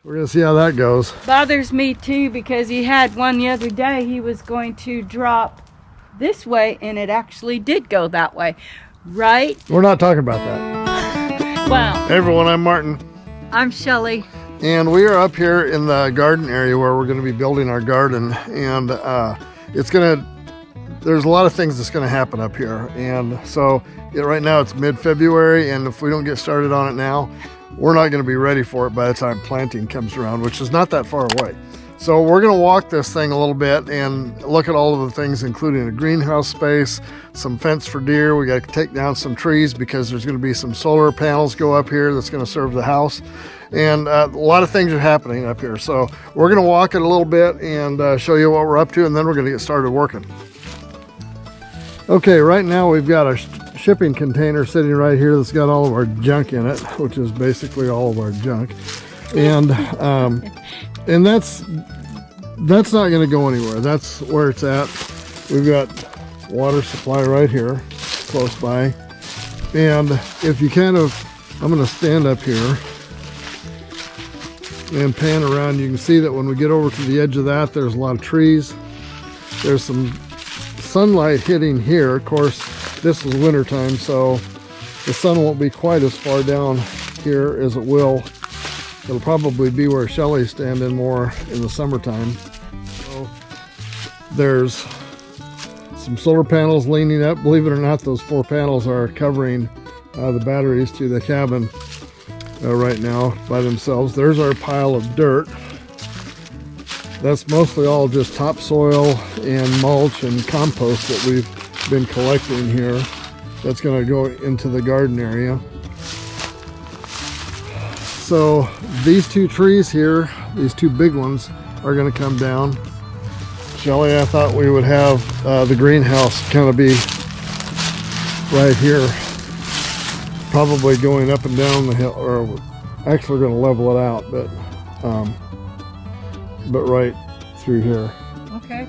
We're gonna see how that goes. Bothers me too, because he had one the other day. He was going to drop this way, and it actually did go that way. Right? We're not talking about that. Well. Hey everyone, I'm Martin. I'm Shelley. And we are up here in the garden area where we're going to be building our garden. And there's a lot of things that's going to happen up here. And so right now it's mid-February, and if we don't get started on it now, we're not going to be ready for it by the time planting comes around, which is not that far away. So we're going to walk this thing a little bit and look at all of the things, including a greenhouse space, some fence for deer. We got to take down some trees because there's going to be some solar panels go up here that's going to serve the house. And a lot of things are happening up here. So we're going to walk it a little bit and show you what we're up to, and then we're going to get started working. Okay, right now we've got a shipping container sitting right here that's got all of our junk in it, which is basically all of our junk. And that's not going to go anywhere. That's where it's at. We've got water supply right here, close by. And if you I'm going to stand up here and pan around. You can see that when we get over to the edge of that, there's a lot of trees. There's some sunlight hitting here. Of course, this is wintertime, so the sun won't be quite as far down here as it will. It'll probably be where Shelley's standing more in the summertime. So there's some solar panels leaning up. Believe it or not, those 4 panels are covering the batteries to the cabin right now by themselves. There's our pile of dirt. That's mostly all just topsoil and mulch and compost that we've been collecting here. That's going to go into the garden area. So these 2 trees here, these 2 big ones, are going to come down. Shelley, I thought we would have the greenhouse kind of be right here, probably going up and down the hill, or actually going to level it out, but right through here. Okay.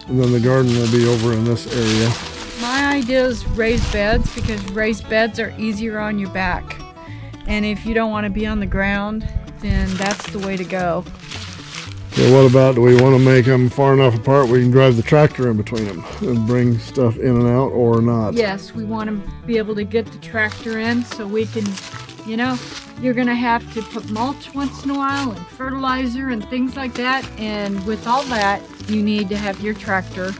And then the garden will be over in this area. My idea is raised beds, because raised beds are easier on your back. And if you don't want to be on the ground, then that's the way to go. Okay, what about, do we want to make them far enough apart we can drive the tractor in between them and bring stuff in and out, or not? Yes, we want to be able to get the tractor in so we can, you're going to have to put mulch once in a while and fertilizer and things like that. And with all that, you need to have your tractor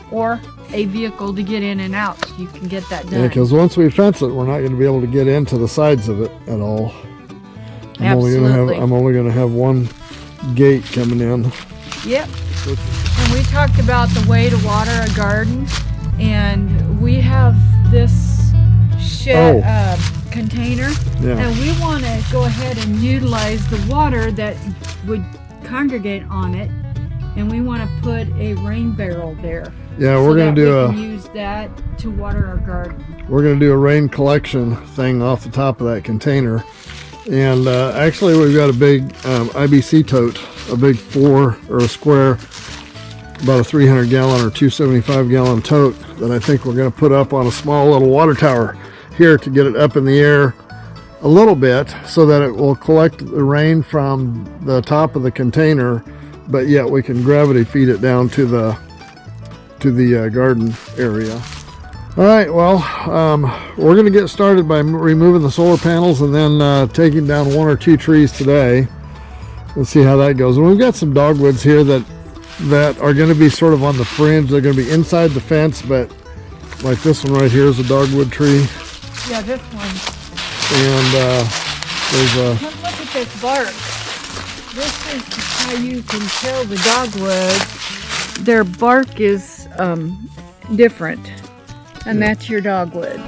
or a vehicle to get in and out so you can get that done. Yeah, because once we fence it, we're not going to be able to get into the sides of it at all. I'm only going to have one gate coming in. Yep. And we talked about the way to water a garden, and we have this shed container, and we want to go ahead and utilize the water that would congregate on it, and we want to put a rain barrel there. Yeah, we're going to use that to water our garden. We're going to do a rain collection thing off the top of that container. And actually we've got a big IBC tote, a big 4 or a square, about a 300 gallon or 275 gallon tote that I think we're going to put up on a small little water tower here to get it up in the air a little bit so that it will collect the rain from the top of the container, but yet we can gravity feed it down to the garden area. All right, well, we're going to get started by removing the solar panels and then taking down 1 or 2 trees today. Let's see how that goes. And we've got some dogwoods here that are going to be sort of on the fringe. They're going to be inside the fence, but like this one right here is a dogwood tree. Yeah, this one. And there's a... Look at this bark. This is how you can tell the dogwoods. Their bark is different. And that's your dogwood.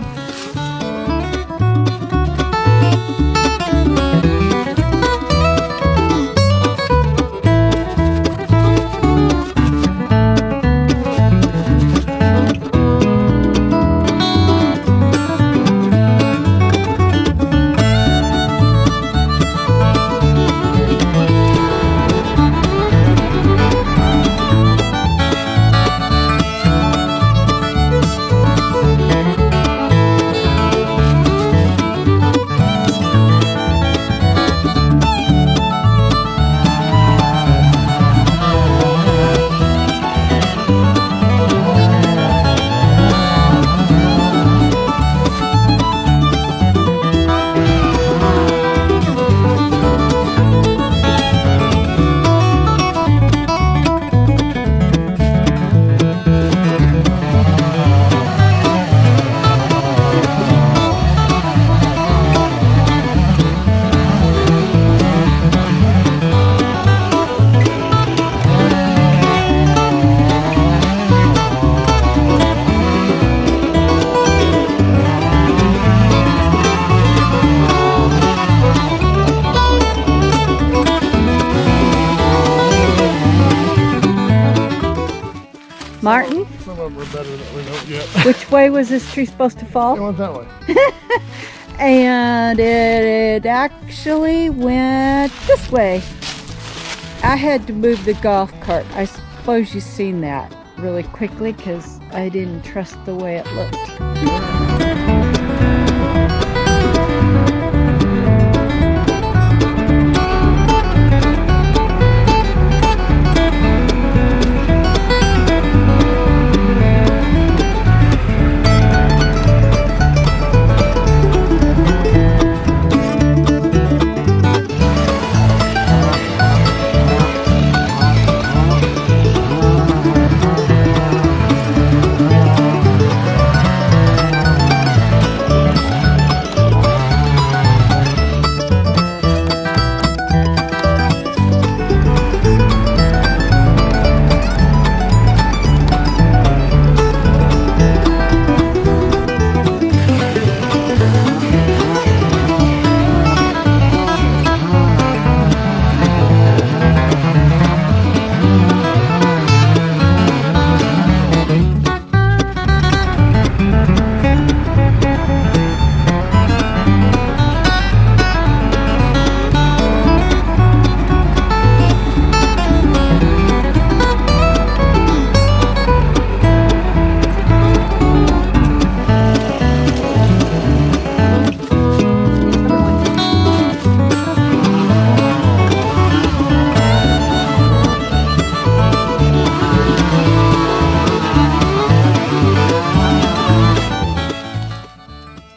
Martin? Some of them are better that we don't get. Which way was this tree supposed to fall? It went that way. And it actually went this way. I had to move the golf cart. I suppose you've seen that really quickly because I didn't trust the way it looked.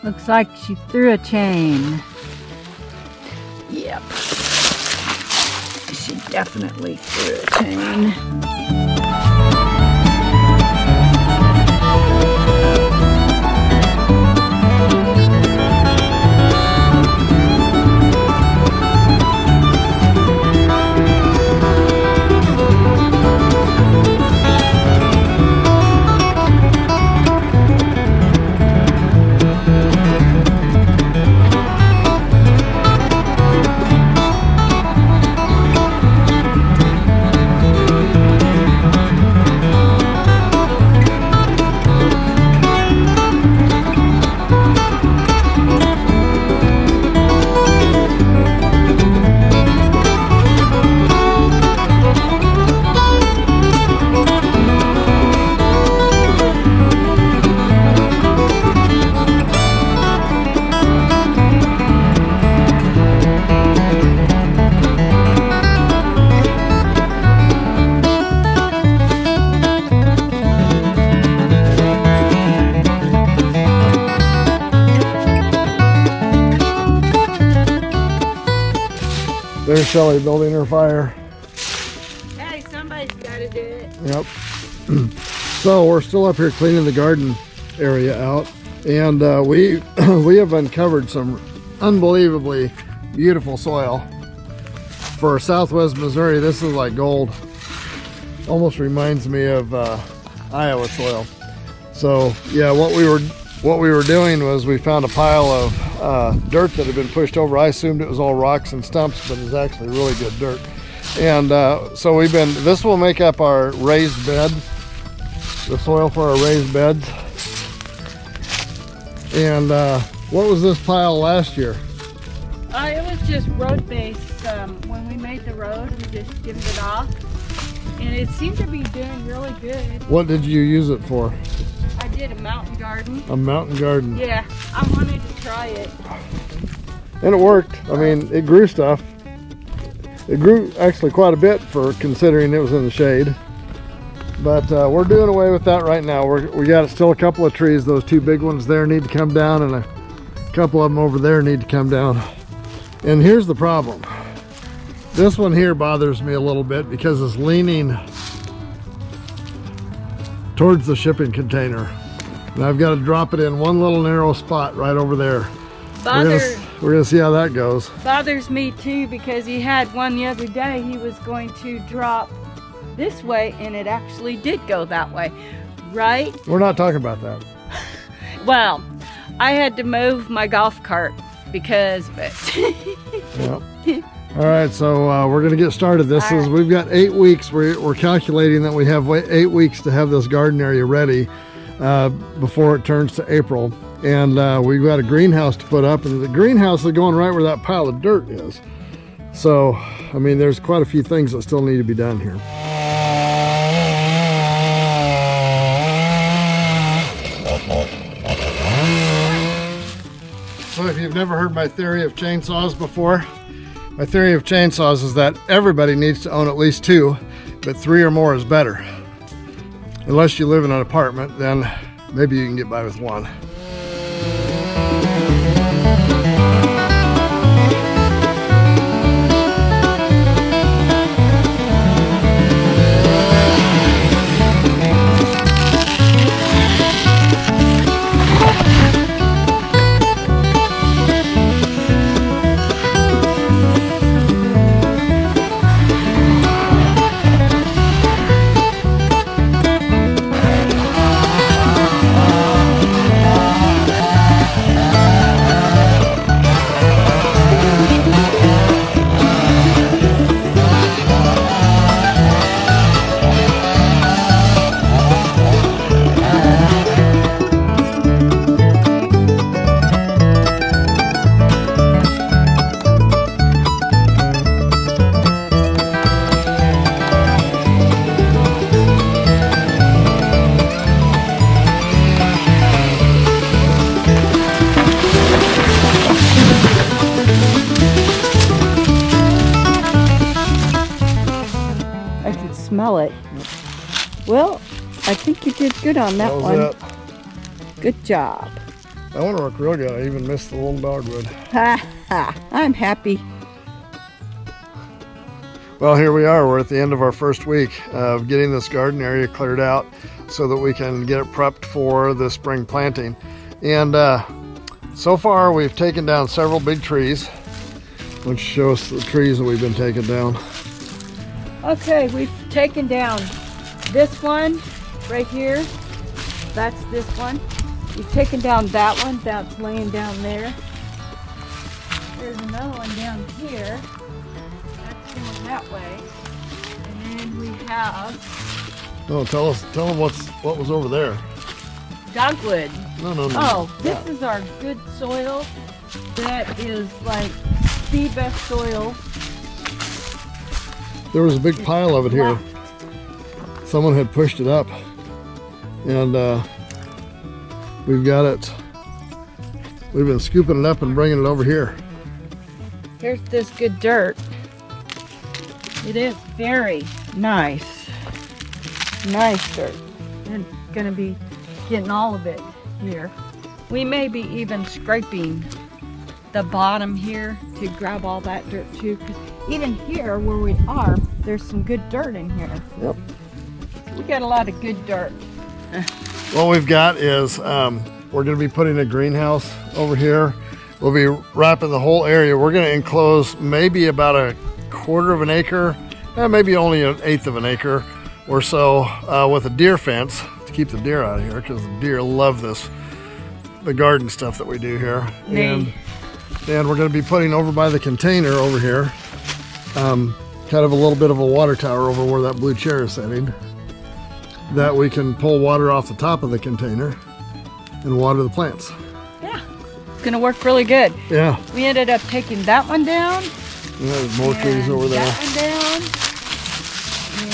Looks like she threw a chain. Yep. She definitely threw a chain. There's Shelley building her fire. Hey, somebody's got to do it. Yep. So we're still up here cleaning the garden area out, and we have uncovered some unbelievably beautiful soil. For Southwest Missouri, this is like gold. Almost reminds me of Iowa soil. So yeah, what we were doing was we found a pile of dirt that had been pushed over. I assumed it was all rocks and stumps, but it's actually really good dirt. And so this will make up our raised bed, the soil for our raised beds. And what was this pile last year? It was just road base. When we made the road, we just skimmed it off. And it seemed to be doing really good. What did you use it for? I did a mountain garden. A mountain garden? Yeah, I wanted to try it. And it worked. I mean, it grew stuff. It grew actually quite a bit for considering it was in the shade. But we're doing away with that right now. We got still a couple of trees. Those two big ones there need to come down, and a couple of them over there need to come down. And here's the problem. This one here bothers me a little bit because it's leaning towards the shipping container. And I've got to drop it in one little narrow spot right over there. We're gonna see how that goes. Bothers me too, because he had one the other day. He was going to drop this way, and it actually did go that way, right? We're not talking about that. Well, I had to move my golf cart because of it. Yep. All right, so we're gonna get started. We've got 8 weeks. We're calculating that we have 8 weeks to have this garden area ready before it turns to April. And we've got a greenhouse to put up, and the greenhouse is going right where that pile of dirt is. So, I mean, there's quite a few things that still need to be done here. So if you've never heard my theory of chainsaws before, my theory of chainsaws is that everybody needs to own at least 2, but 3 or more is better. Unless you live in an apartment, then maybe you can get by with 1. Smell it. Well, I think you did good on that one. It. Good job. That one worked real good. I even missed the little dogwood. Ha ha! I'm happy. Well, here we are. We're at the end of our first week of getting this garden area cleared out so that we can get it prepped for the spring planting. And so far we've taken down several big trees. Let's show us the trees that we've been taking down. Okay, we've taken down this one right here. That's this one. We've taken down that one. That's laying down there. There's another one down here. That's going that way. And then we have... Oh, tell them what was over there. Dogwood. No. Oh, this is our good soil. That is like the best soil. There was a big pile of it here. Someone had pushed it up, and we've got it. We've been scooping it up and bringing it over here. Here's this good dirt. It is very nice. Nice dirt. We're gonna be getting all of it here. We may be even scraping the bottom here to grab all that dirt too, because even here where we are, there's some good dirt in here. Yep. We got a lot of good dirt. What we've got is we're going to be putting a greenhouse over here. We'll be wrapping the whole area. We're going to enclose maybe about 1/4 of an acre, maybe only 1/8 of an acre or so with a deer fence to keep the deer out of here, because the deer love the garden stuff that we do here. And we're going to be putting over by the container over here, kind of a little bit of a water tower over where that blue chair is sitting, that we can pull water off the top of the container and water the plants. Yeah, it's gonna work really good. Yeah. We ended up taking that one down. Yeah, there's more trees over there. That one down.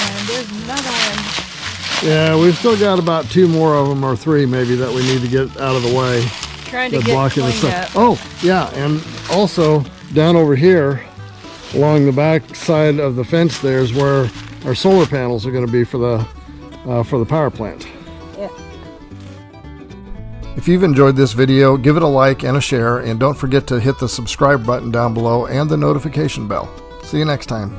And there's another one. Yeah, we've still got about 2 more of them, or 3 maybe, that we need to get out of the way. Trying to get cleaned up. Oh, yeah, and also down over here along the back side of the fence there is where our solar panels are going to be for the power plant. Yeah. If you've enjoyed this video, give it a like and a share, and don't forget to hit the subscribe button down below and the notification bell. See you next time.